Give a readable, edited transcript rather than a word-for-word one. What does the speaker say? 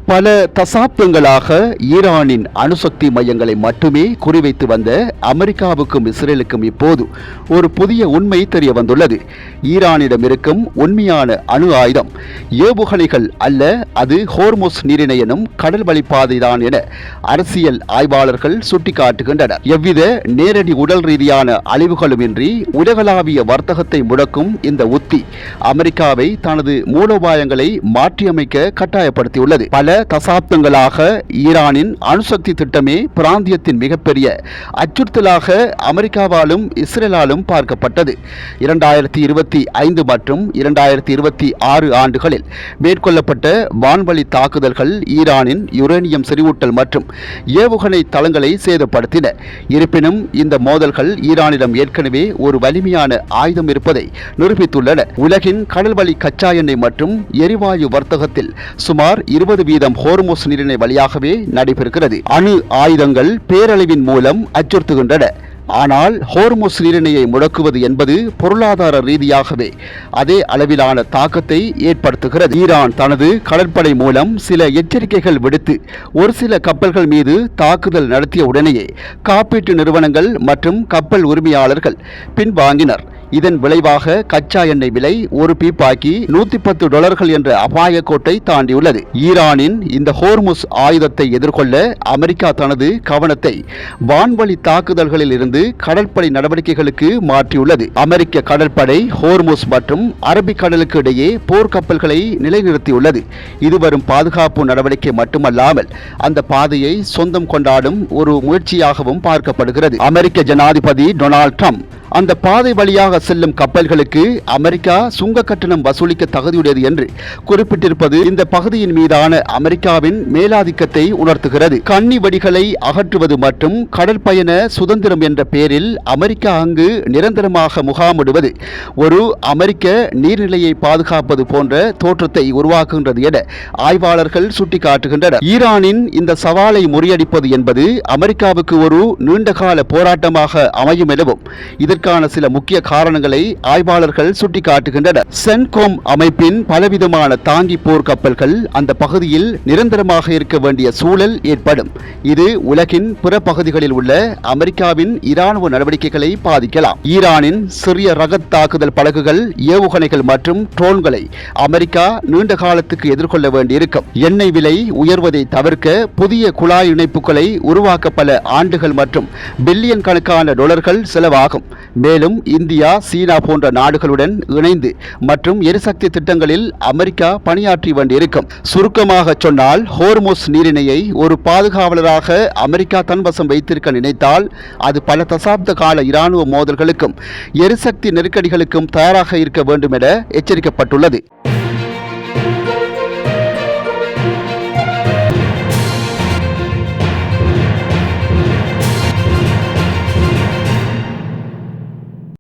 பல தசாப்தங்களாக ஈரானின் அணுசக்தி மையங்களை மட்டுமே குறிவைத்து வந்த அமெரிக்காவுக்கும் இஸ்ரேலுக்கும் இப்போது ஒரு புதிய உண்மை தெரிய வந்துள்ளது. ஈரானிடம் இருக்கும் உண்மையான அணு ஆயுதம் ஏவுகணைகள் அல்ல, அது ஹோர்முஸ் நீரிணை எனும் கடல் வழிப்பாதைதான் என அரசியல் ஆய்வாளர்கள் சுட்டிக்காட்டுகின்றனர். எவ்வித நேரடி உடல் ரீதியான அழிவுகளுமின்றி உலகளாவிய வர்த்தகத்தை முடக்கும் இந்த உத்தி அமெரிக்காவை தனது மூலோபாயங்களை மாற்றியமைக்க கட்டாயப்படுத்தியுள்ளது. பல தசாப்தங்களாக ஈரானின் அணுசக்தி திட்டமே பிராந்தியத்தின் மிகப்பெரிய அச்சுறுத்தலாக அமெரிக்காவாலும் இஸ்ரேலாலும் பார்க்கப்பட்டது. 2025 மற்றும் 2026 ஆண்டுகளில் மேற்கொள்ளப்பட்ட வான்வழி தாக்குதல்கள் ஈரானின் யுரேனியம் செறிவூட்டல் மற்றும் ஏவுகணை தளங்களை சேதப்படுத்தின. இருப்பினும் இந்த மோதல்கள் ஈரானிடம் ஏற்கனவே ஒரு வலிமையான ஆயுதம் இருப்பதை நிரூபித்துள்ளன. உலகின் கடல்வழி கச்சா எண்ணெய் மற்றும் எரிவாயு வர்த்தகத்தில் சுமார் 20% ஹோர்முஸ் நீரிணை வழியாகவே நடைபெறுகிறது. அணு ஆயுதங்கள் பேரழிவின் மூலம் அச்சுறுத்துகின்றன. ஆனால் ஹோர்முஸ் நீரிணையை முடக்குவது என்பது பொருளாதார ரீதியாகவே அதே அளவிலான தாக்கத்தை ஏற்படுத்துகிறது. ஈரான் தனது கடற்படை மூலம் சில எச்சரிக்கைகள் விடுத்து ஒரு சில கப்பல்கள் மீது தாக்குதல் நடத்திய உடனேயே காப்பீட்டு நிறுவனங்கள் மற்றும் கப்பல் உரிமையாளர்கள் பின்வாங்கினர். இதன் விளைவாக கச்சா எண்ணெய் விலை ஒரு பீப்பாக்கி $110 என்ற அபாய கோட்டை தாண்டியுள்ளது. ஈரானின் இந்த ஹோர்முஸ் ஆயுதத்தை எதிர்கொள்ள அமெரிக்கா தனது கவனத்தை வான்வழி தாக்குதல்களில் இருந்து கடற்படை நடவடிக்கைகளுக்கு மாற்றியுள்ளது. அமெரிக்க கடற்படை ஹோர்முஸ் மற்றும் அரபிக்கடலுக்கு இடையே போர்க்கப்பல்களை நிலைநிறுத்தியுள்ளது. இது வரும் பாதுகாப்பு நடவடிக்கை மட்டுமல்லாமல் அந்த பாதையை சொந்தம் கொண்டாடும் ஒரு முயற்சியாகவும் பார்க்கப்படுகிறது. அமெரிக்க ஜனாதிபதி டொனால்ட் ட்ரம்ப் அந்த பாதை வழியாக செல்லும் கப்பல்களுக்கு அமெரிக்கா சுங்க கட்டணம் வசூலிக்க தகுதியுடையது என்று குறிப்பிட்டிருப்பது இந்த பகுதியின் மீதான அமெரிக்காவின் மேலாதிக்கத்தை உணர்த்துகிறது. கன்னி வெடிகளை அகற்றுவது மற்றும் கடற்பயண சுதந்திரம் என்ற பெயரில் அமெரிக்கா அங்கு நிரந்தரமாக முகாமிடுவது ஒரு அமெரிக்க நீர்நிலையை பாதுகாப்பது போன்ற தோற்றத்தை உருவாக்குகின்றது என ஆய்வாளர்கள் சுட்டிக்காட்டுகின்றனர். ஈரானின் இந்த சவாலை முறியடிப்பது என்பது அமெரிக்காவுக்கு ஒரு நீண்டகால போராட்டமாக அமையும் எனவும் இதற்கான சில முக்கிய காரணங்களை ஆய்வாளர்கள் சுட்டிக்காட்டுகின்றனர். சென்கோம் அமைப்பின் பலவிதமான தாங்கி போர் கப்பல்கள் அந்த பகுதியில் நிரந்தரமாக இருக்க வேண்டிய சூழல் ஏற்படும். இது உலகின் பிற பகுதிகளில் உள்ள அமெரிக்காவின் இராணுவ நடவடிக்கைகளை பாதிக்கலாம். ஈரானின் சிறிய ரக தாக்குதல் படகுகள், ஏவுகணைகள் மற்றும் ட்ரோன்களை அமெரிக்கா நீண்ட காலத்துக்கு எதிர்கொள்ள வேண்டியிருக்கும். எண்ணெய் விலை உயர்வதை தவிர்க்க புதிய குழாய் இணைப்புகளை உருவாக்க பல ஆண்டுகள் மற்றும் பில்லியன் கணக்கான டாலர்கள் செலவாகும். மேலும் இந்தியா, சீனா போன்ற நாடுகளுடன் இணைந்து மற்றும் எரிசக்தி திட்டங்களில் அமெரிக்கா பணியாற்றி வேண்டியிருக்கும். சுருக்கமாக சொன்னால், ஹோர்முஸ் நீரிணையை ஒரு பாதுகாவலராக அமெரிக்கா தன்வசம் வைத்திருக்க நினைத்தால் அது பல தசாப்த கால இராணுவ மோதல்களுக்கும் எரிசக்தி நெருக்கடிகளுக்கும் தயாராக இருக்க வேண்டும் என எச்சரிக்கப்பட்டுள்ளது.